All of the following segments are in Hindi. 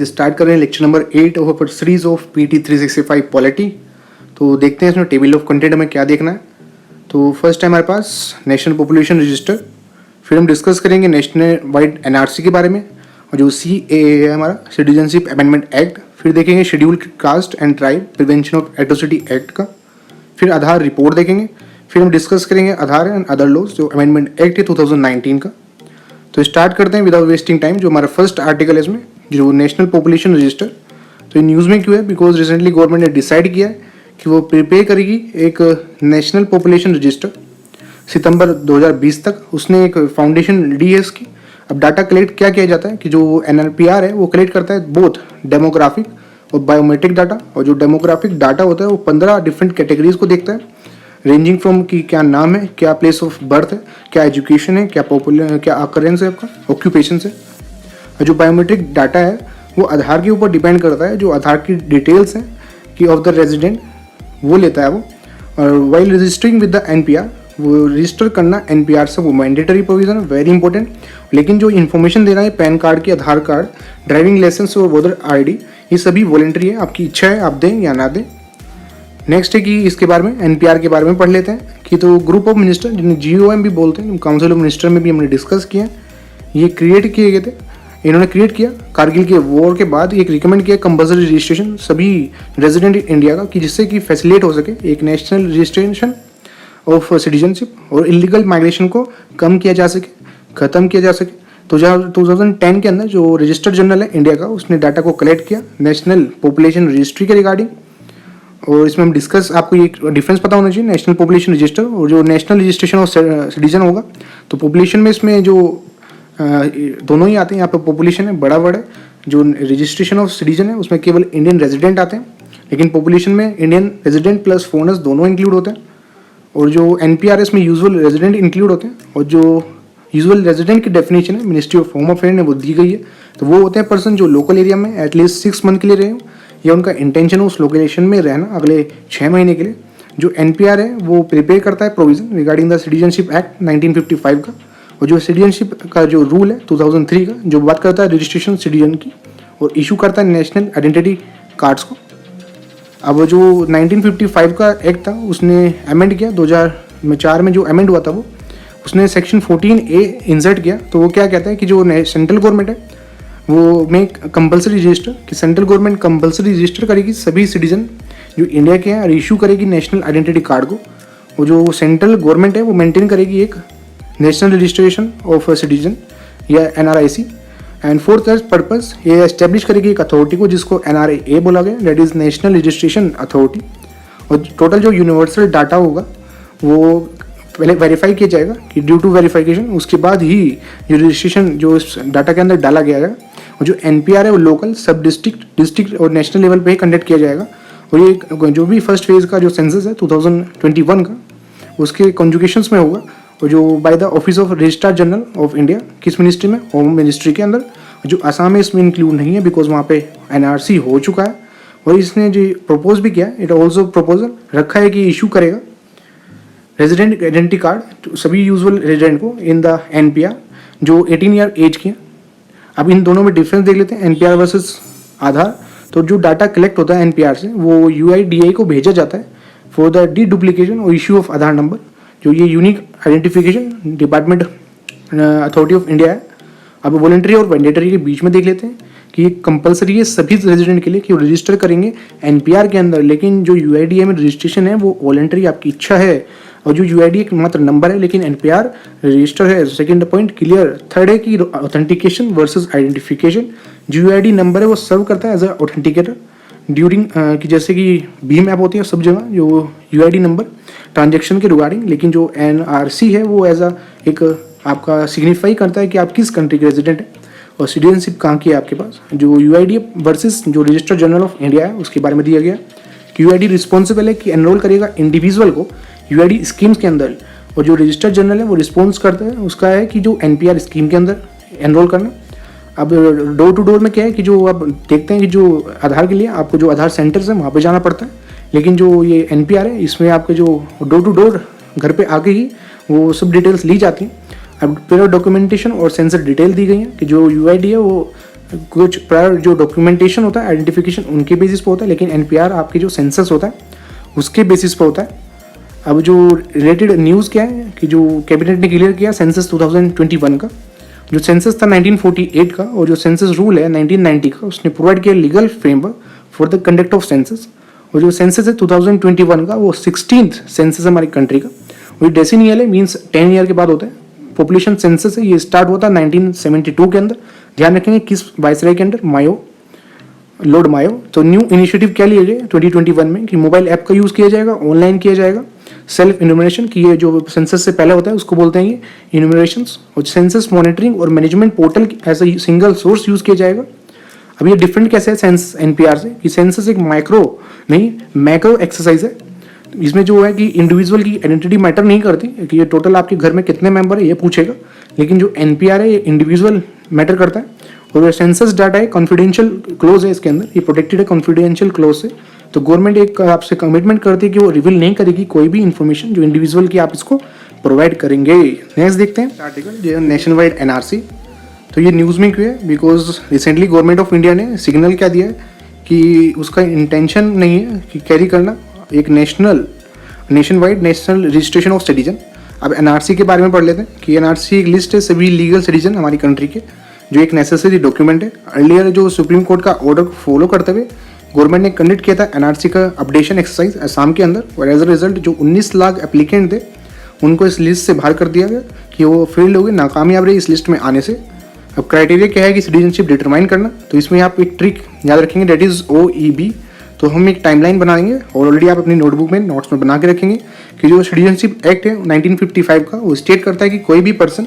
स्टार्ट कर रहे हैं lecture number 8 of our series of PT 365 polity. तो देखते हैं इसमें टेबल ऑफ कंटेंट में क्या देखना है। तो फर्स्ट है हमारे पास नेशनल पॉपुलेशन रजिस्टर, फिर हम डिस्कस करेंगे नेशनल वाइड एनआरसी के बारे में, और जो CAA है हमारा सिटीजनशिप अमेंडमेंट एक्ट, फिर देखेंगे schedule caste and tribe prevention of atrocity act का, फिर आधार रिपोर्ट देखेंगे, फिर हम डिस्कस करेंगे आधार एंड अदर लॉज जो अमेंडमेंट एक्ट है 2019 का। तो स्टार्ट करते हैं विदाउट वेस्टिंग टाइम। जो हमारा फर्स्ट आर्टिकल है इसमें जो नेशनल पॉपुलेशन रजिस्टर, तो ये न्यूज़ में क्यों है? बिकॉज रिसेंटली गवर्नमेंट ने डिसाइड किया है कि वो प्रिपेयर करेगी एक नेशनल पॉपुलेशन रजिस्टर सितंबर 2020 तक। उसने एक फाउंडेशन दी है इसकी। अब डाटा कलेक्ट क्या किया जाता है कि जो NRPR है वो कलेक्ट करता है बोथ डेमोग्राफिक और बायोमेट्रिक डाटा, और जो डेमोग्राफिक डाटा होता है वो 15 डिफरेंट कैटेगरीज को देखता है, रेंजिंग फ्रॉम कि क्या नाम है, क्या प्लेस ऑफ बर्थ है, क्या एजुकेशन है, क्या अकरेंस है, आपका ऑक्यूपेशन है। और जो बायोमेट्रिक डाटा है वो आधार के ऊपर डिपेंड करता है, जो आधार की डिटेल्स हैं कि ऑफ द रेजिडेंट वो लेता है वो। और while registering with the NPR, वो रजिस्टर करना NPR से वो मैंडेटरी प्रोविजन है, वेरी इंपॉर्टेंट। लेकिन जो इन्फॉर्मेशन देना है पैन कार्ड की, आधार कार्ड, ड्राइविंग लाइसेंस और वोटर ID, ये सभी वॉलेंट्री है, आपकी इच्छा है आप दें या ना दें। नेक्स्ट है कि इसके बारे में NPR के बारे में पढ़ लेते हैं कि तो ग्रुप ऑफ मिनिस्टर जिन्हें GOM भी बोलते हैं, काउंसिल ऑफ मिनिस्टर में भी हमने डिस्कस किया, ये क्रिएट किए गए थे। इन्होंने क्रिएट किया कारगिल के वॉर के बाद, एक रिकमेंड किया कंपल्सरी रजिस्ट्रेशन सभी रेजिडेंट इंडिया का, कि जिससे कि फैसिलिटेट हो सके एक नेशनल रजिस्ट्रेशन ऑफ सिटीजनशिप और इलीगल माइग्रेशन को कम किया जा सके, ख़त्म किया जा सके। तो जहाँ 2010 के अंदर जो रजिस्टर जनरल है इंडिया का, उसने डाटा को कलेक्ट किया नेशनल पॉपुलेशन रजिस्ट्री के रिगार्डिंग। और इसमें हम डिस्कस, आपको ये डिफरेंस पता होना चाहिए नेशनल पॉपुलेशन रजिस्टर और जो नेशनल रजिस्ट्रेशन ऑफ सिटीजन होगा। तो पॉपुलेशन में इसमें जो दोनों ही आते हैं, यहाँ पे पॉपुलेशन है बड़ा वर्ड है, जो रजिस्ट्रेशन ऑफ सिटीजन है उसमें केवल इंडियन रेजिडेंट आते हैं, लेकिन पॉपुलेशन में इंडियन रेजिडेंट प्लस फॉरेनर्स दोनों इंक्लूड होते हैं। और जो NPR इसमें यूजुअल रेजिडेंट इंक्लूड होते हैं, और जो यूजुअल रेजिडेंट की डेफिनेशन है मिनिस्ट्री ऑफ होम अफेयर ने वो दी गई है। तो वो होते हैं पर्सन जो लोकल एरिया में एटलीस्ट 6 मंथ के लिए रहे हो, या उनका इंटेंशन हो उस लोकेशन में रहना अगले 6 महीने के लिए। जो NPR है वो प्रिपेयर करता है provision regarding the citizenship act 1955 का, और जो सिटीजनशिप का जो रूल है 2003 का, जो बात करता है रजिस्ट्रेशन सिटीजन की, और इशू करता है नेशनल आइडेंटिटी कार्ड्स को। अब जो 1955 का एक्ट था उसने अमेंड किया 2004 में, जो अमेंड हुआ था वो उसने सेक्शन 14A इंसर्ट किया। तो वो क्या कहता है कि जो सेंट्रल गवर्नमेंट है वो मेक कंपलसरी रजिस्टर, कि सेंट्रल गवर्नमेंट कंपलसरी रजिस्टर करेगी सभी सिटीजन जो इंडिया के हैं, और इशू करेगी नेशनल आइडेंटिटी कार्ड को। और जो सेंट्रल गवर्नमेंट है वो मेंटेन करेगी एक नेशनल रजिस्ट्रेशन ऑफ सिटीजन या NRIC। एंड फोर्थ पर्पस ये एस्टेब्लिश करेगी एक अथॉरिटी को जिसको NRA बोला गया, that is national registration authority. और टोटल जो यूनिवर्सल डाटा होगा वो पहले वेरीफाई किया जाएगा कि ड्यू टू वेरीफिकेशन, उसके बाद ही जो रजिस्ट्रेशन जो इस डाटा के अंदर डाला गया है, और जो NPR है वो लोकल, सब डिस्ट्रिक्ट और नेशनल लेवल पे ही कंडक्ट किया जाएगा। और ये जो भी फर्स्ट फेज का जो सेंसस है 2021 का, उसके कॉन्जुगेशंस में होगा, और जो by the office of registrar general of India, किस मिनिस्ट्री में? होम मिनिस्ट्री के अंदर। जो असम में इसमें इंक्लूड नहीं है बिकॉज वहाँ पे NRC हो चुका है। और इसने जो प्रपोज भी किया, इट ऑल्सो प्रपोजल रखा है कि इशू करेगा रेजिडेंट आइडेंटिटी कार्ड सभी यूजुअल रेजिडेंट को इन द NPR जो 18 ईयर एज के। अब इन दोनों में डिफरेंस देख लेते हैं, NPR वर्सेस आधार। तो जो डाटा कलेक्ट होता है NPR से वो UIDAI को भेजा जाता है फॉर द डुप्लीकेशन और इशू ऑफ आधार नंबर, जो ये unique identification department authority of India है। अब वॉलेंट्री और मैंडेटरी के बीच में देख लेते हैं कि ये कंपलसरी है सभी रेजिडेंट के लिए कि वो रजिस्टर करेंगे NPR के अंदर, लेकिन जो UIDAI में रजिस्ट्रेशन है वो वॉलेंट्री, आपकी इच्छा है। और जो UIDAI मात्र नंबर है लेकिन NPR रजिस्टर है। Second point clear. थर्ड है कि ऑथेंटिकेशन वर्सेस आइडेंटिफिकेशन। जो UID नंबर है वो सर्व करता है एज अ ऑथेंटिकेटर ड्यूरिंग कि जैसे कि भीम ऐप होती है सब जगह, जो UID नंबर ट्रांजेक्शन के रिगार्डिंग, लेकिन जो NRC है वो एज अ एक आपका सिग्निफाई करता है कि आप किस कंट्री के रेजिडेंट है और सिटीजनशिप कहाँ की है आपके पास। जो UID वर्सेस जो रजिस्टर जनरल ऑफ इंडिया है उसके बारे में दिया गया कि UID रिस्पॉन्सिबल है कि एनरोल करेगा इंडिविजुअल को UID स्कीम्स के अंदर, और जो रजिस्टर जनरल है वो रिस्पॉन्स करता है उसका है कि जो NPR स्कीम के अंदर एनरोल करना। अब डोर टू डोर में क्या है कि जो आप देखते हैं कि जो आधार के लिए आपको जो आधार सेंटर्स हैं वहाँ पे जाना पड़ता है, लेकिन जो ये NPR है इसमें आपके जो डोर टू डोर घर पे आके ही वो सब डिटेल्स ली जाती हैं। अब पूरा डॉक्यूमेंटेशन और सेंसर डिटेल दी गई है कि जो UID है वो कुछ प्रायर जो डॉक्यूमेंटेशन होता है, आइडेंटिफिकेशन उनके बेसिस पे होता है, लेकिन एनपीआर आपकी जो सेंसस होता है उसके बेसिस पे होता है। अब जो रिलेटेड न्यूज़ क्या है कि जो कैबिनेट ने क्लियर किया सेंसस 2021 का, जो सेंसस था 1948 का और जो सेंसस रूल है 1990 का, उसने प्रोवाइड किया legal framework for the conduct of census. और जो सेंसस है 2021 का वो 16th सेंसस है हमारी कंट्री का। वही डेसिनियल है, मीन्स 10 ईयर के बाद होता है। पॉपुलेशन सेंसस है, ये स्टार्ट हुआ था 1972 के अंदर। ध्यान रखेंगे किस वायसराय के अंदर, मायो, लॉर्ड मायो। तो न्यू इनिशिएटिव क्या लिए गए 2021 में कि मोबाइल ऐप का यूज़ किया जाएगा, ऑनलाइन किया जाएगा, सेल्फ इन्यूमरेशन की ये जो सेंसस से पहले होता है उसको बोलते हैं ये इन्यूमरेशंस, और सेंसस मॉनिटरिंग और management portal as a single source use किया जाएगा। अब ये डिफरेंट कैसे है सेंस एनपीआर से कि सेंसस एक माइक्रो नहीं मैक्रो एक्सरसाइज है। इसमें जो है कि इंडिविजुअल की आइडेंटिटी मैटर नहीं करती कि ये टोटल आपके घर में कितने मेंबर है ये पूछेगा, लेकिन जो एनपीआर है ये इंडिविजुअल मैटर करता है। और जो सेंसस डाटा है कॉन्फिडेंशियल क्लोज है, इसके अंदर ये प्रोटेक्टेड है कॉन्फिडेंशियल क्लोज से। तो गवर्नमेंट एक आपसे कमिटमेंट करती है कि वो रिवील नहीं करेगी कोई भी इन्फॉर्मेशन जो इंडिविजुअल की आप इसको प्रोवाइड करेंगे। नेक्स्ट देखते हैं आर्टिकल जो नेशनल वाइड एनआरसी। तो ये न्यूज़ में क्यों है, because recently government of India ने सिग्नल क्या दिया है कि उसका इंटेंशन नहीं है कि कैरी करना एक nation wide national registration of citizen. अब एनआरसी के बारे में पढ़ लेते हैं कि एनआरसी एक लिस्ट है सभी लीगल सिटीजन हमारी कंट्री के, जो एक नेसेसरी डॉक्यूमेंट है। अर्लियर जो सुप्रीम कोर्ट का ऑर्डर को फॉलो करते हुए गवर्नमेंट ने कंडक्ट किया था एनआरसी का अपडेशन एक्सरसाइज असम के अंदर, और एज अ रिजल्ट जो 19 लाख एप्लीकेंट थे उनको इस लिस्ट से बाहर कर दिया गया कि वो फेल हो गए, नाकामयाब रहे इस लिस्ट में आने से। अब क्राइटेरिया क्या है कि सिटीजनशिप डिटरमाइन करना, तो इसमें आप एक ट्रिक याद रखेंगे, डेट इज़ OEB। तो हम एक टाइमलाइन बनाएंगे और ऑलरेडी आप अपनी नोटबुक में नोट्स में बना के रखेंगे कि जो सिटीजनशिप एक्ट है 1955 का वो स्टेट करता है कि कोई भी पर्सन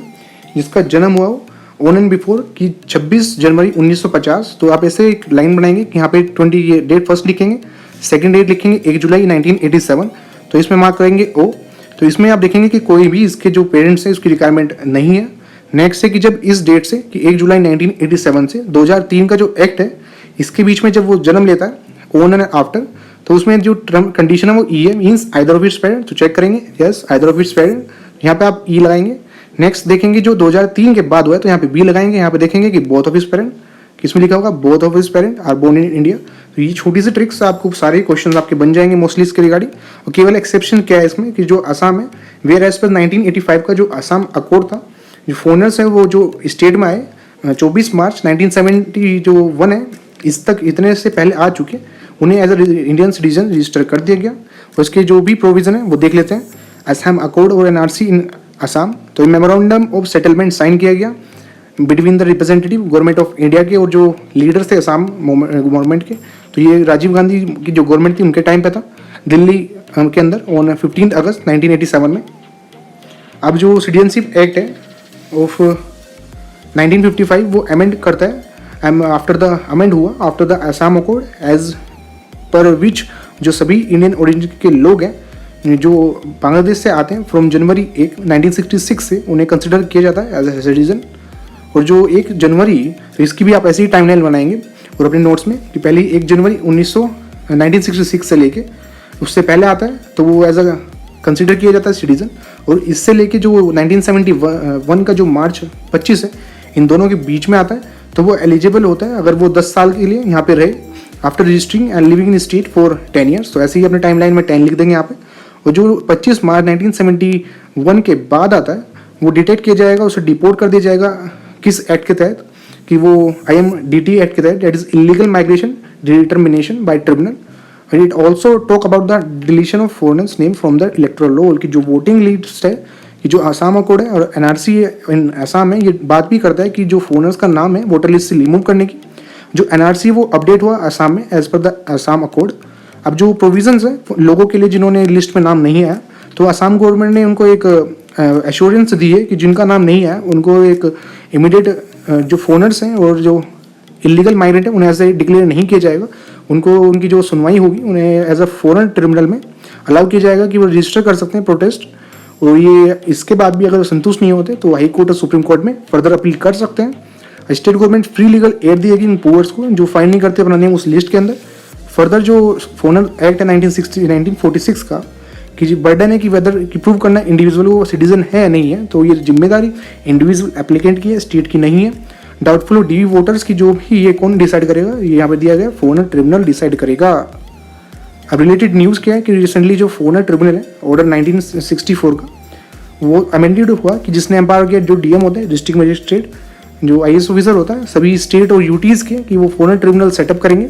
जिसका जन्म हुआ हो ऑन एंड बिफोर कि 26 जनवरी 1950, तो आप ऐसे एक लाइन बनाएंगे कि यहाँ पे 20 डेट फर्स्ट लिखेंगे, सेकंड डेट लिखेंगे 1 जुलाई 1987, तो इसमें मार्क करेंगे O। तो इसमें आप देखेंगे कि कोई भी इसके जो पेरेंट्स हैं उसकी रिक्वायरमेंट नहीं है। नेक्स्ट है कि जब इस डेट से कि 1 जुलाई 1987 से 2003 का जो एक्ट है इसके बीच में जब वो जन्म लेता है ऑन एंड आफ्टर, तो उसमें जो टर्म कंडीशन है वो E है, means either of its parent. तो चेक करेंगे yes either of its parent, यहाँ पे आप E लगाएंगे। नेक्स्ट देखेंगे जो 2003 के बाद हुआ है तो यहाँ पे B लगाएंगे। यहाँ पे देखेंगे कि बोथ ऑफ हिज पेरेंट, किसमें लिखा होगा both of his parent are born in India. तो ये छोटी सी ट्रिक्स आपको सारे क्वेश्चन आपके बन जाएंगे मोस्टली इसके रिगार्डिंग। और केवल एक्सेप्शन क्या है इसमें कि जो असम है वेयर एज पर 1985 का जो असम अकॉर्ड था, जो फॉरनर्स है वो जो स्टेट में आए 24 मार्च 1970 जो 1 है इस तक इतने से पहले आ चुके, उन्हें as a Indian citizen register कर दिया गया। और इसके जो भी प्रोविजन है वो देख लेते हैं। असम अकॉर्ड और एनआरसी इन असम, तो मेमोरेंडम ऑफ सेटलमेंट साइन किया गया between the representative government of India के और जो लीडर्स थे असम गवर्नमेंट के। तो ये राजीव गांधी की जो गवर्नमेंट थी उनके टाइम पे था दिल्ली के अंदर ऑन 15 अगस्त 1987 में। अब जो सिटीजनशिप एक्ट है ऑफ 1955 वो अमेंड करता है, आफ्टर द अमेंड हुआ after the Assam accord, as per which जो सभी इंडियन ओरिजिन के लोग हैं जो बांग्लादेश से आते हैं फ्रॉम जनवरी 1 1966 से उन्हें कंसिडर किया जाता है एज ए सिटीजन। और जो 1 जनवरी, तो इसकी भी आप ऐसी ही टाइमलाइन बनाएंगे और अपने नोट्स में कि पहले 1 जनवरी 1966 से लेके उससे पहले आता है तो वो एज अ कंसिडर किया जाता है सिटीजन। और इससे लेके जो 1971 का जो मार्च 25 है इन दोनों के बीच में आता है तो वो एलिजिबल होता है अगर वो 10 साल के लिए यहाँ पे रहे after registering and living in state for 10 years. तो ऐसे ही अपने टाइमलाइन में 10 लिख देंगे यहाँ पे। और जो 25 मार्च 1971 के बाद आता है वो डिटेक्ट किया जाएगा, उसे डिपोर्ट कर दिया जाएगा किस एक्ट के तहत कि वो IMDT एक्ट के तहत, that is illegal migration determination by tribunal. And it also talk about the deletion of foreigners name from the electoral roll की जो वोटिंग लिस्ट है कि जो असम अकॉर्ड है और एनआरसी इन असम है, ये बात भी करता है कि जो फॉरेनर्स का नाम है वोटर लिस्ट से रिमूव करने की। जो एनआरसी वो अपडेट हुआ असम में as per the Assam accord. अब जो प्रोविजंस है लोगों के लिए जिन्होंने लिस्ट में नाम नहीं आया, तो असम गवर्नमेंट ने उनको एक एश्योरेंस दी है कि जिनका नाम नहीं आया उनको एक इमीडिएट जो फॉरेनर्स हैं और जो इलीगल माइग्रेंट है उन्हें ऐसे डिक्लेयर नहीं किया जाएगा। उनको उनकी जो सुनवाई होगी उन्हें एज अ फॉरेन ट्रिब्यूनल में अलाउ किया जाएगा कि वो रजिस्टर कर सकते हैं प्रोटेस्ट। और ये इसके बाद भी अगर संतुष्ट नहीं होते तो हाई कोर्ट और सुप्रीम कोर्ट में फर्दर अपील कर सकते हैं। State government free legal aid देगी इन पुअर्स को जो फाइन नहीं करते अपना नेम उस लिस्ट के अंदर। फर्दर जो फॉरेनर एक्ट है 1946 का कि जो बर्डन है कि वेदर कि प्रूव करना इंडिविजुअल वो सिटीजन है या नहीं है, तो ये जिम्मेदारी इंडिविजुअल एप्लीकेंट की है, स्टेट की नहीं है। डाउटफुल और डीवी वोटर्स की जो भी ये कौन डिसाइड करेगा, ये यहाँ पे दिया गया फॉरेनर ट्रिब्यूनल डिसाइड करेगा। अब रिलेटेड न्यूज़ क्या है कि रिसेंटली जो फॉरेनर ट्रिब्यूनल है ऑर्डर 1964 का, वो अमेंडेड हुआ कि जिसने एम्पावर किया जो डीएम होता है, डिस्ट्रिक्ट मजिस्ट्रेट, जो आईएएस ऑफिसर होता है सभी स्टेट और यूटीज़ के, कि वो फॉरेनर ट्रिब्यूनल सेटअप करेंगे।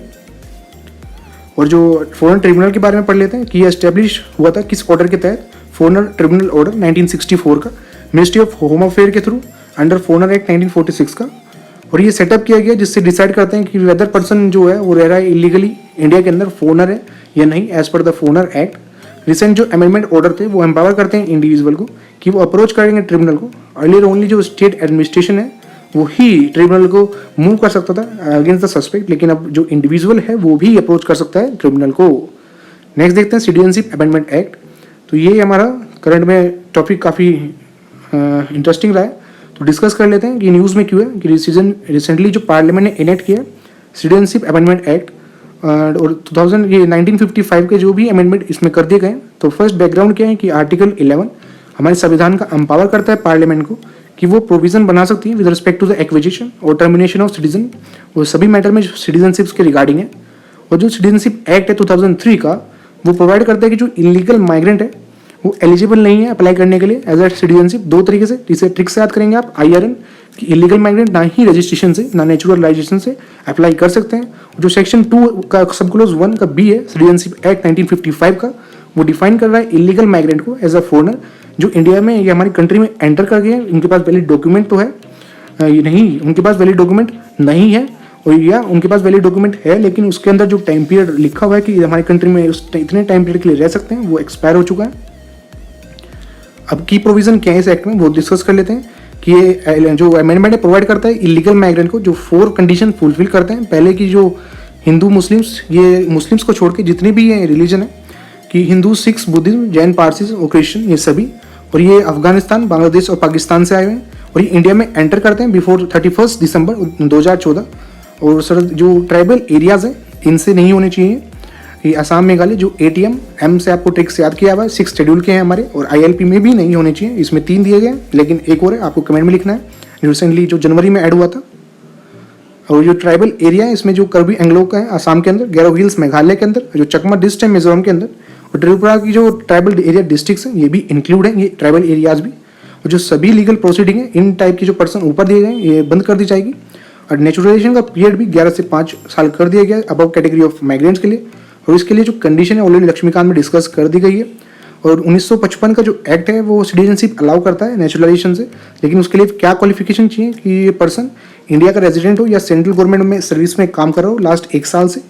और जो फॉरेनर ट्रिब्यूनल के बारे में पढ़ लेते हैं कि ये एस्टेब्लिश हुआ था किस ऑर्डर के तहत, फॉरेनर ट्रिब्यूनल ऑर्डर 1964 का, मिनिस्ट्री ऑफ होम अफेयर के थ्रू अंडर फॉरेनर एक्ट 1946 का। और ये सेटअप किया गया जिससे डिसाइड करते हैं कि वेदर पर्सन जो है वो रह रहा है इलीगली इंडिया के अंदर, फॉरेनर है या नहीं, as per the foreigner act. Recent जो अमेंडमेंट ऑर्डर थे वो एम्पावर करते हैं इंडिविजुअल को कि वो अप्रोच करेंगे ट्रिब्यूनल को। अर्लियर ओनली जो स्टेट एडमिनिस्ट्रेशन है वो ही ट्रिब्यूनल को मूव कर सकता था अगेंस्ट द सस्पेक्ट, लेकिन अब जो इंडिविजुअल है वो भी अप्रोच कर सकता है ट्रिब्यूनल को। नेक्स्ट देखते हैं सिटीजनशिप अमेंडमेंट एक्ट। तो ये हमारा करंट में टॉपिक काफ़ी इंटरेस्टिंग रहा है, तो डिस्कस कर लेते हैं कि न्यूज़ में क्यों है कि रिसेंटली जो पार्लियामेंट ने इनेक्ट किया सिटीजनशिप अमेंडमेंट एक्ट, और 1955 के जो भी अमेंडमेंट इसमें कर दिए गए। तो फर्स्ट बैकग्राउंड क्या है कि आर्टिकल 11 हमारे संविधान का एम्पावर करता है पार्लियामेंट को कि वो प्रोविजन बना सकती है with respect to the acquisition और टर्मिनेशन ऑफ सिटीजन, वो सभी मैटर में सिटीजनशिप्स के रिगार्डिंग है। और जो सिटीजनशिप एक्ट है 2003 का, वो प्रोवाइड करता है कि जो इलीगल माइग्रेंट है वो एलिजिबल नहीं है अप्लाई करने के लिए एज अ सिटीजनशिप। दो तरीके से, जिसे ट्रिक से याद करेंगे आप, IRN कि इलीगल माइग्रेंट ना ही रजिस्ट्रेशन से ना नेचुरलाइजेशन से अप्लाई कर सकते हैं। जो सेक्शन 2 का सब क्लोज 1 का B है सिटीजनशिप एक्ट 1955 का, वो डिफाइन कर रहा है इलीगल माइग्रेंट को एज अ फॉरेनर जो इंडिया में या हमारी कंट्री में एंटर कर गए हैं, उनके पास वैलिड डॉक्यूमेंट तो है नहीं, उनके पास वैलिड डॉक्यूमेंट नहीं है, और या उनके पास वैलिड डॉक्यूमेंट है लेकिन उसके अंदर जो टाइम पीरियड लिखा हुआ है कि हमारी कंट्री में उस इतने टाइम पीरियड के लिए रह सकते हैं, वो एक्सपायर हो चुका है। अब की प्रोविजन क्या है इस एक्ट में वो डिस्कस कर लेते हैं कि ये जो अमेंडमेंट है प्रोवाइड करता है इलीगल माइग्रेंट को जो 4 कंडीशन फुलफिल करते हैं। पहले की जो हिंदू मुस्लिम्स, ये मुस्लिम्स को छोड़ के जितनी भी ये रिलीजन है कि हिंदू, सिख्स, बुद्धिज्म, जैन, पारसी और क्रिश्चियन, ये सभी, और ये अफगानिस्तान, बांग्लादेश और पाकिस्तान से आए हुए हैं और ये इंडिया में एंटर करते हैं बिफोर 31 दिसंबर 2014। और सर जो ट्राइबल एरियाज हैं इनसे नहीं होने चाहिए, ये असम, मेघालय, जो ATM M से आपको ट्रिक्स याद किया हुआ है, 6 शेड्यूल के हैं हमारे, और ILP में भी नहीं होने चाहिए। इसमें 3 दिए गए लेकिन एक और है, आपको कमेंट में लिखना है, रिसेंटली जो जनवरी में ऐड हुआ था। और जो ट्राइबल एरिया है इसमें जो कर्बी एंग्लो का है असम के अंदर, गैरो हिल्स मेघालय के अंदर, जो चकमा डिस्ट्रिक्ट है मिजोरम के अंदर, और त्रिपुरा की जो ट्राइबल एरिया डिस्ट्रिक्ट्स हैं ये भी इंक्लूड है, ये ट्राइबल एरियाज भी। और जो सभी लीगल प्रोसीडिंग है इन टाइप की जो पर्सन ऊपर दिए गए ये बंद कर दी जाएगी। और नेचुरलाइजेशन का पीरियड भी 11 से 5 साल कर दिया गया अबव कैटेगरी ऑफ माइग्रेंट्स के लिए। और इसके लिए जो कंडीशन है ऑलरेडी लक्ष्मीकांत में डिस्कस कर दी गई है। और 1955 का जो एक्ट है वो सिटीजनशिप अलाउ करता है नेचुरलाइजेशन से, लेकिन उसके लिए क्या क्वालिफिकेशन चाहिए कि ये पर्सन इंडिया का रेजिडेंट हो या सेंट्रल गवर्नमेंट में सर्विस में काम कर रहा हो लास्ट 1 साल से,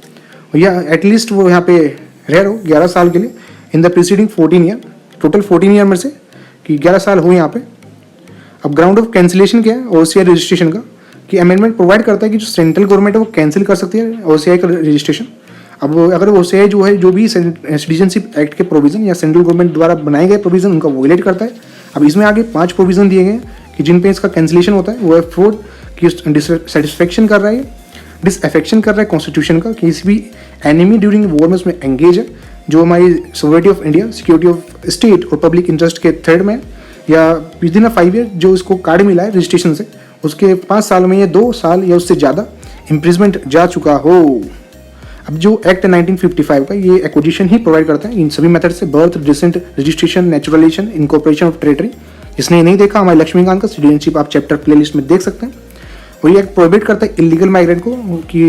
या एटलीस्ट वो यहाँ पे रह रहा हो 11 साल के लिए in the preceding 14 year, total 14 year में से कि 11 साल हो यहाँ पे। अब ग्राउंड ऑफ कैंसिलेशन क्या है OCI रजिस्ट्रेशन का, कि अमेंडमेंट प्रोवाइड करता है कि जो सेंट्रल गवर्नमेंट है वो कैंसिल कर सकती है OCI का रजिस्ट्रेशन। अब अगर OCI जो है जो भी सिटीजनशिप एक्ट के प्रोविजन या सेंट्रल गवर्नमेंट द्वारा बनाए गए प्रोविजन उनका वोलेट करता है। अब इसमें आगे 5 प्रोविजन दिए गए हैं कि जिन पे इसका कैंसिलेशन होता है, वो है 4 कि डिससेटिस्फेक्शन कर रहा है, डिसअफेक्शन कर रहा है कॉन्स्टिट्यूशन का, किसी भी एनिमी ड्यूरिंग वॉर में उसमें एंगेज है, जो हमारी sovereignty of India, security of state और पब्लिक इंटरेस्ट के थ्रेड में, या विद इन 5 ईयर जो इसको कार्ड मिला है रजिस्ट्रेशन से उसके 5 साल में या 2 साल या उससे ज़्यादा इम्प्रिजमेंट जा चुका हो। अब जो एक्ट 1955 का ये एक्विजिशन ही प्रोवाइड करता है इन सभी मेथड से, birth, descent, registration, naturalisation, incorporation of territory. जिसने नहीं देखा हमारे लक्ष्मीकांत का सिटीजनशिप आप चैप्टर प्लेलिस्ट में देख सकते हैं। और ये प्रोहिबिट करता है इलीगल माइग्रेंट को कि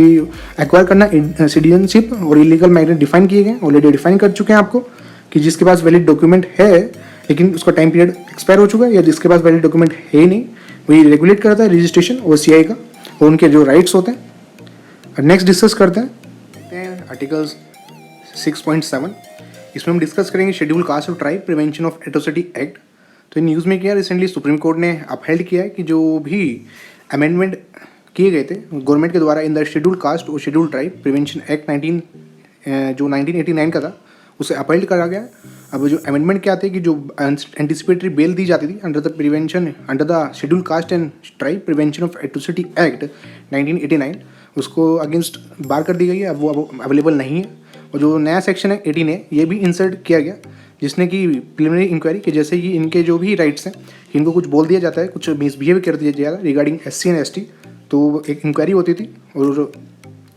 एक्वायर करना सिटीजनशिप, और इलीगल माइग्रेंट डिफाइन किए गए, ऑलरेडी डिफाइन कर चुके हैं आपको कि जिसके पास वैलिड डॉक्यूमेंट है लेकिन उसका टाइम पीरियड एक्सपायर हो चुका है, या जिसके पास वैलिड डॉक्यूमेंट है ही नहीं, वही रेगुलेट करता है रजिस्ट्रेशन OCI का और उनके जो राइट्स होते हैं। नेक्स्ट डिस्कस करते हैं आर्टिकल्स 6.7। इसमें हम डिस्कस करेंगे शेड्यूल कास्ट और tribe prevention of atrocity act. तो इन न्यूज़ में क्या रिसेंटली सुप्रीम कोर्ट ने अपहेल्ड किया है कि जो भी अमेंडमेंट किए गए थे गवर्नमेंट के द्वारा इन द शेड्यूल कास्ट और शेड्यूल ट्राइब प्रिवेंशन एक्ट 1989 का था, उसे अपहेल्ड करा गया। अब जो अमेंडमेंट क्या थे कि जो एंटिसिपेटरी बेल दी जाती थी under the schedule caste and tribe prevention of atrocity act 1989, उसको अगेंस्ट बार कर दी गई है, अब वो अवेलेबल नहीं है। और जो नया सेक्शन है 18A ये भी इंसर्ट किया गया, जिसने कि प्रिलिमिनरी इंक्वायरी के जैसे कि इनके जो भी राइट्स हैं इनको कुछ बोल दिया जाता है, कुछ मिसबिहेव कर दिया जाएगा रिगार्डिंग SC एंड ST, तो एक इंक्वायरी होती थी और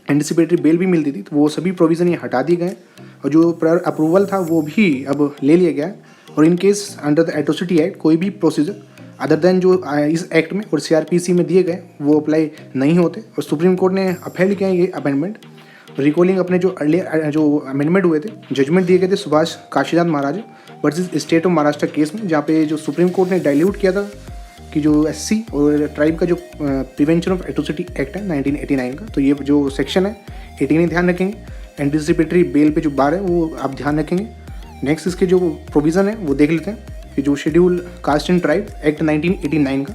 एंटिसिपेटरी बेल भी मिलती थी, तो वो सभी प्रोविज़न ये हटा दिए गए और जो प्रायर अप्रूवल था वो भी अब ले लिया गया है। और in case under the atrocity act कोई भी प्रोसीजर अदर देन जो इस एक्ट में और सीआरपीसी में दिए गए वो अप्लाई नहीं होते। और सुप्रीम कोर्ट ने अपहेल्ड किया ये अमेंडमेंट, रिकॉलिंग अपने जो अर्लियर जो अमेंडमेंट हुए थे, जजमेंट दिए गए थे Subhash Kashinath Maharaj versus state of Maharashtra case में, जहाँ पे जो सुप्रीम कोर्ट ने डाइल्यूट किया था कि जो एससी और ट्राइब का जो प्रिवेंशन ऑफ एट्रोसिटी एक्ट है 1989 का, तो ये जो सेक्शन है 18 ध्यान रखेंगे। एंटिसिपेटरी बेल पे जो बार है वो आप ध्यान रखेंगे। नेक्स्ट इसके जो प्रोविज़न है वो देख लेते हैं कि जो schedule caste and tribe act 1989 का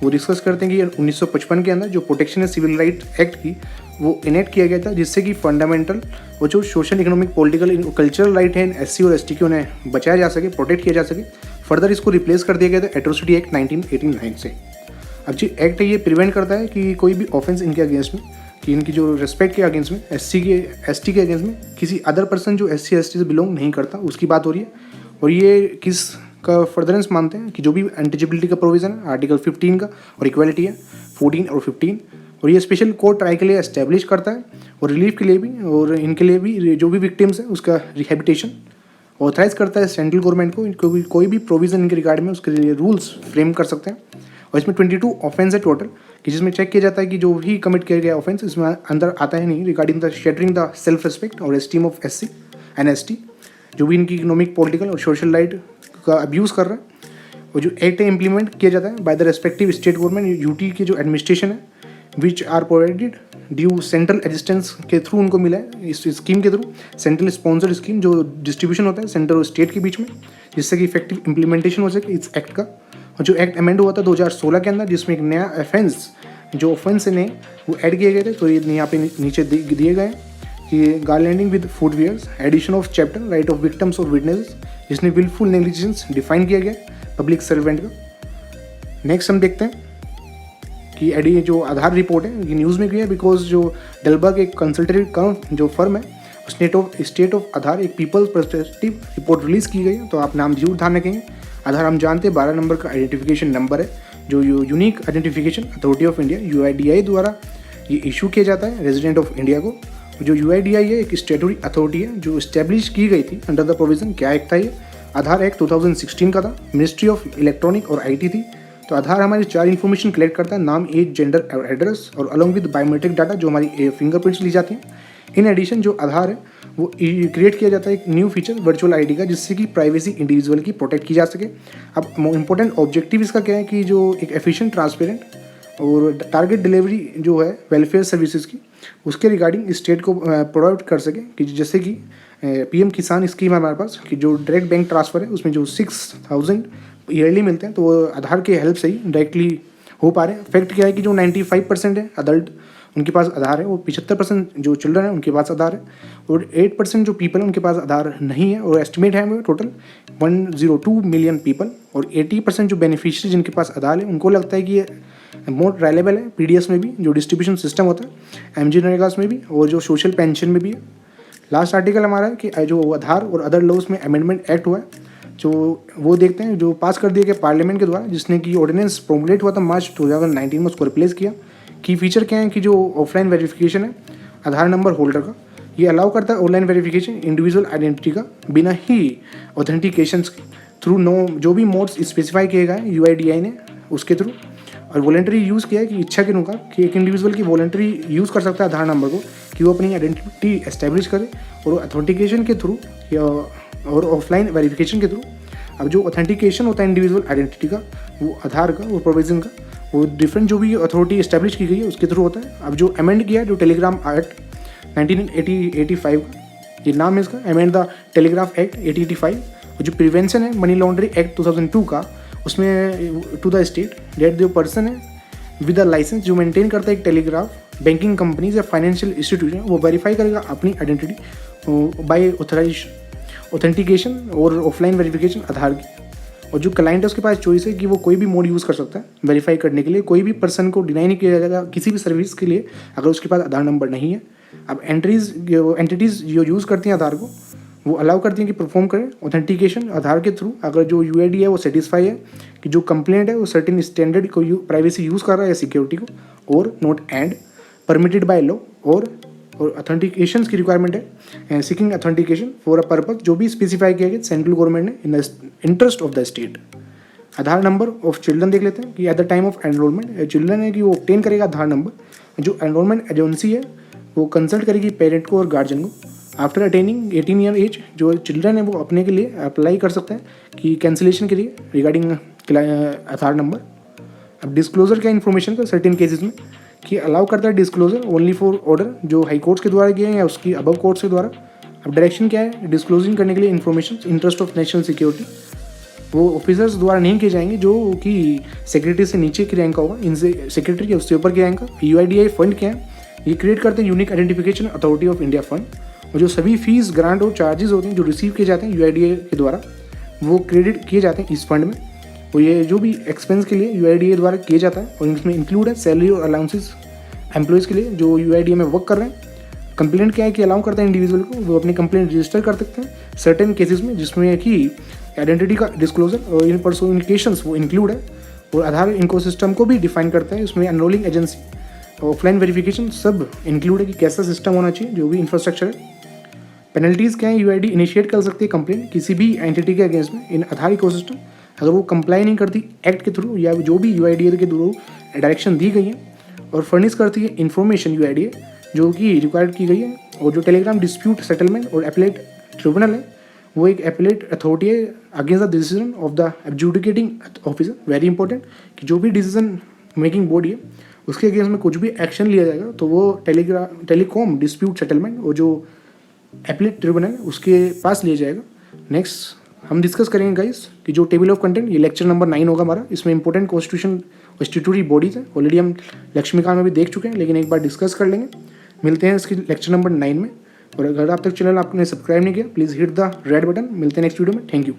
वो डिस्कस करते हैं कि 1955 के अंदर जो प्रोटेक्शन है सिविल राइट एक्ट की वो इनेक्ट किया गया था, जिससे कि फंडामेंटल वो जो social economic political cultural right है एससी और एसटी के उन्हें बचाया जा सके, प्रोटेक्ट किया जा सके। फर्दर इसको रिप्लेस कर दिया गया था एट्रोसिटी एक्ट 1989 से। अब जो एक्ट है ये प्रिवेंट करता है कि कोई भी ऑफेंस इनके अगेंस्ट में, कि इनकी जो रिस्पेक्ट के अगेंस्ट में, एससी के एसटी के अगेंस्ट में किसी अदर पर्सन जो एससी एसटी से बिलोंग नहीं करता उसकी बात हो रही है। और ये किस का फर्दरेंस मानते हैं कि जो भी अनटचेबिलिटी का प्रोविज़न है आर्टिकल 15 का, और इक्वालिटी है 14 और 15, और ये स्पेशल कोर्ट ट्राई के लिए एस्टेब्लिश करता है और रिलीफ के लिए भी, और इनके लिए भी जो भी विक्टिम्स है उसका रिहेबिटेशन ऑथराइज करता है सेंट्रल गवर्नमेंट को, क्योंकि कोई भी प्रोविज़न इनके रिगार्ड में उसके लिए रूल्स फ्रेम कर सकते हैं। और इसमें 22 ऑफेंस है टोटल, कि जिसमें चेक किया जाता है कि जो भी कमिट किया गया ऑफेंस इसमें अंदर आता है नहीं regarding the shattering the self respect और esteem of SC and ST, जो भी इनकी इकोनॉमिक पॉलिटिकल और सोशल राइट का अब्यूज़ कर रहा है। और जो एक्ट है इम्प्लीमेंट किया जाता है by the respective state government UT की जो एडमिनिस्ट्रेशन है which are provided due central assistance के थ्रू उनको मिला है, इस स्कीम के थ्रू सेंट्रल स्पॉन्सर्ड स्कीम जो डिस्ट्रीब्यूशन होता है सेंटर और स्टेट के बीच में, जिससे कि इफेक्टिव इम्प्लीमेंटेशन हो सके इस एक्ट का। और जो एक्ट अमेंड हुआ था 2016 के अंदर, जिसमें एक नया ऑफेंस जो ऑफेंस ने वो ऐड किए गए थे, तो ये यहाँ पे नीचे दिए गए कि garlanding with footwears, addition of chapter right of victims और विटनेसेस, जिसने विलफुल नेग्लिजेंस डिफाइन किया गया पब्लिक सर्वेंट का। नेक्स्ट हम देखते हैं कि एडी जो आधार रिपोर्ट है ये न्यूज़ में गई है बिकॉज जो डेलबर्ग एक कंसल्टेटिव जो फर्म है स्टेट ऑफ आधार एक पीपल्स पर्सपेक्टिव रिपोर्ट रिलीज़ की गई है। तो आप नाम जरूर ध्यान रखेंगे। आधार हम जानते हैं 12 नंबर का आइडेंटिफिकेशन नंबर है जो unique identification authority of India UIDAI द्वारा ये इशू किया जाता है रेजिडेंट ऑफ इंडिया को। जो यूआईडीआई है एक स्टेटरी अथॉरिटी है जो इस्टेब्लिश की गई थी अंडर द प्रोविजन। क्या एक्ट था ये? आधार एक्ट 2016 का था। मिनिस्ट्री ऑफ इलेक्ट्रॉनिक और आईटी थी। तो आधार हमारी 4 इन्फॉर्मेशन कलेक्ट करता है, नाम, एज, जेंडर और एड्रेस, और अलॉन्ग विद बायोमेट्रिक डाटा जो हमारी फिंगरप्रिंट्स ली जाती हैं। इन एडिशन जो आधार है वो क्रिएट किया जाता है एक न्यू फीचर वर्चुअल आईडी का, जिससे कि प्राइवेसी इंडिविजुअल की प्रोटेक्ट की जा सके। अब इंपॉर्टेंट ऑब्जेक्टिव इसका क्या है कि जो एक एफिशिएंट, ट्रांसपेरेंट और टारगेट डिलीवरी जो है वेलफेयर सर्विसेज की, उसके रिगार्डिंग स्टेट को प्रोवाइड कर सके कि जैसे कि पीएम किसान स्कीम है हमारे पास कि जो डायरेक्ट बैंक ट्रांसफ़र है उसमें जो 6000 ईयरली मिलते हैं, तो वो आधार के हेल्प से ही डायरेक्टली हो पा रहे हैं। फैक्ट क्या है कि जो 95% है अडल्ट उनके पास आधार है, वो 75% जो चिल्ड्रन है उनके पास आधार है, और 8% जो पीपल है उनके पास आधार नहीं है। और एस्टिमेट है वो टोटल 102 मिलियन पीपल, और 80% जो बेनिफिशियरी जिनके पास आधार है उनको लगता है कि ये मोर रिलायबल है पीडीएस में भी जो डिस्ट्रीब्यूशन सिस्टम होता है, एमजी नरेगास में भी, और जो सोशल पेंशन में भी है। लास्ट आर्टिकल हमारा है कि जो आधार और अदर लॉज में अमेंडमेंट एक्ट हुआ है जो वो देखते हैं जो पास कर दिया गया पार्लियामेंट के द्वारा, जिसने कि ऑर्डिनेंस प्रोमुलेट हुआ था मार्च 2019 में, उसको रिप्लेस किया। की फीचर क्या है कि जो ऑफलाइन वेरिफिकेशन है आधार नंबर होल्डर का, ये अलाउ करता है ऑनलाइन वेरिफिकेशन इंडिविजुअल आइडेंटिटी का बिना ही ऑथेंटिकेशन थ्रू जो भी मोड्स स्पेसिफाई किए गए हैं यूआईडीआई ने उसके थ्रू। और वॉलेंटरी यूज़ किया है कि इच्छा के अनुसार कि एक इंडिविजुअल की वॉलेंटरी यूज़ कर सकता है आधार नंबर को कि वो अपनी आइडेंटिटी एस्टेब्लिश करे, और ऑथेंटिकेशन के थ्रू और ऑफलाइन वेरिफिकेशन के थ्रू। अब जो ऑथेंटिकेशन होता है इंडिविजुअल आइडेंटिटी का, वो आधार का, वो प्रोविजन का, वो डिफरेंट जो भी अथॉरिटी एस्टेब्लिश की गई है उसके थ्रू होता है। अब जो अमेंड किया है जो टेलीग्राम एक्ट 1985 का, ये नाम है इसका, अमेंड द टेलीग्राफ एक्ट 1885। और जो प्रिवेंशन है मनी लॉन्ड्रिंग एक्ट 2002 का, उसमें टू द स्टेट डेट जो पर्सन है विद द लाइसेंस जो मेंटेन करता है एक टेलीग्राफ बैंकिंग कंपनीज या फाइनेंशियल इंस्टीट्यूशन, वो वेरीफाई करेगा अपनी आइडेंटिटी बाय ऑथेंटिकेशन और ऑफलाइन वेरिफिकेशन आधार की। और जो क्लाइंट है उसके पास चॉइस है कि वो कोई भी मोड यूज़ कर सकता है वेरीफाई करने के लिए। कोई भी पर्सन को डिनाई नहीं किया जाएगा किसी भी सर्विस के लिए अगर उसके पास आधार नंबर नहीं है। अब एंटिटीज़ जो यूज़ करती हैं आधार को, वो अलाउ करती हैं कि परफॉर्म करें ऑथेंटिकेशन आधार के थ्रू, अगर जो यूआईडी है वो सेटिस्फाई है कि जो कंप्लेंट है वो सर्टेन स्टैंडर्ड को प्राइवेसी यूज़ कर रहा है या सिक्योरिटी को, और not and permitted by law, और ऑथेंटिकेशन की रिक्वायरमेंट है seeking authentication for a purpose जो भी स्पेसिफाई किया गया सेंट्रल गवर्नमेंट ने in the interest of the state. Aadhaar number of children देख लेते हैं कि at the time of enrolment children है कि वो ऑब्टेन करेगा आधार नंबर। जो एनरोलमेंट एजेंसी है वो कंसल्ट करेगी पेरेंट को और गार्जियन को। आफ्टर अटेनिंग 18 ईयर एज जो चिल्ड्रन है वो अपने के लिए अप्लाई कर सकते हैं कि कैंसिलेशन के लिए रिगार्डिंग आधार नंबर। अब डिस्क्लोजर क्या इन्फॉर्मेशन का सर्टेन केसेस में कि अलाउ करता है डिस्क्लोजर ओनली फॉर ऑर्डर जो हाई कोर्ट्स के द्वारा किए हैं या उसकी अबव कोर्ट्स के द्वारा। अब डायरेक्शन क्या है डिस्क्लोजिंग करने के लिए information interest of national security, वो ऑफिसर्स द्वारा नहीं किए जाएंगे जो कि सेक्रेटरी से नीचे की रैंक का होगा, इनसे सेक्रेटरी या उससे ऊपर की रैंक का। यूआईडीआई फंड क्या है, ये क्रिएट करते हैं unique identification authority of India fund, और जो सभी फीस ग्रांट और चार्जेस होते हैं जो रिसीव किए जाते हैं यूआईडीआई के द्वारा वो क्रेडिट किए जाते हैं इस फंड में। और ये जो भी एक्सपेंस के लिए यूआईडीआई द्वारा किया जाता है और इसमें इंक्लूड है सैलरी और अलाउंसेस एम्प्लॉयज़ के लिए जो यूआईडीआई में वर्क कर रहे हैं। कंप्लेंट क्या है कि अलाउ करता है इंडिविजुअल को वो अपनी कंप्लेंट रजिस्टर कर सकते हैं सर्टेन केसेस में जिसमें कि आइडेंटिटी का डिस्क्लोजर और इन पर्सोनिकेशंस वो इंक्लूड है, और आधार इकोसिस्टम को भी डिफाइन करता है। इसमें एनरोलिंग एजेंसी ऑफलाइन वेरिफिकेशन सब इंक्लूड है कि कैसा सिस्टम होना चाहिए जो भी इंफ्रास्ट्रक्चर है। पेनल्टीज़ क्या है, यूआईडी इनिशिएट कर सकती है कंप्लेंट किसी भी एंटिटी के अगेंस्ट में इन आधार इकोसिस्टम अगर वो कंप्लाई नहीं करती एक्ट के थ्रू या जो भी यूआईडीए के थ्रू डायरेक्शन दी गई है, और फर्निश करती है इन्फॉर्मेशन यूआईडीए जो कि रिक्वायर्ड की गई है। और जो टेलीग्राम डिस्प्यूट सेटलमेंट और एपलेट ट्रिब्यूनल है वो एक एपलेट अथॉरिटी है against the decision of the adjudicating officer. Very important कि जो भी डिसीजन मेकिंग बॉडी है उसके अगेंस्ट में कुछ भी एक्शन लिया जाएगा तो वो टेलीकॉम डिस्प्यूट सेटलमेंट और जो एपलेट ट्रिब्यूनल है उसके पास लिया जाएगा। नेक्स्ट हम डिस्कस करेंगे गाइस कि जो टेबल ऑफ कंटेंट ये लेक्चर नंबर 9 होगा हमारा। इसमें इंपॉर्टेंट कॉन्स्टिट्यूशन स्टेटूटरी बॉडीज है, ऑलरेडी हम लक्ष्मीकांत में भी देख चुके हैं लेकिन एक बार डिस्कस कर लेंगे। मिलते हैं इसकी लेक्चर नंबर 9 में, और अगर आप तक चैनल आपने सब्सक्राइब नहीं किया please hit the red button. मिलते हैं नेक्स्ट वीडियो में, थैंक यू।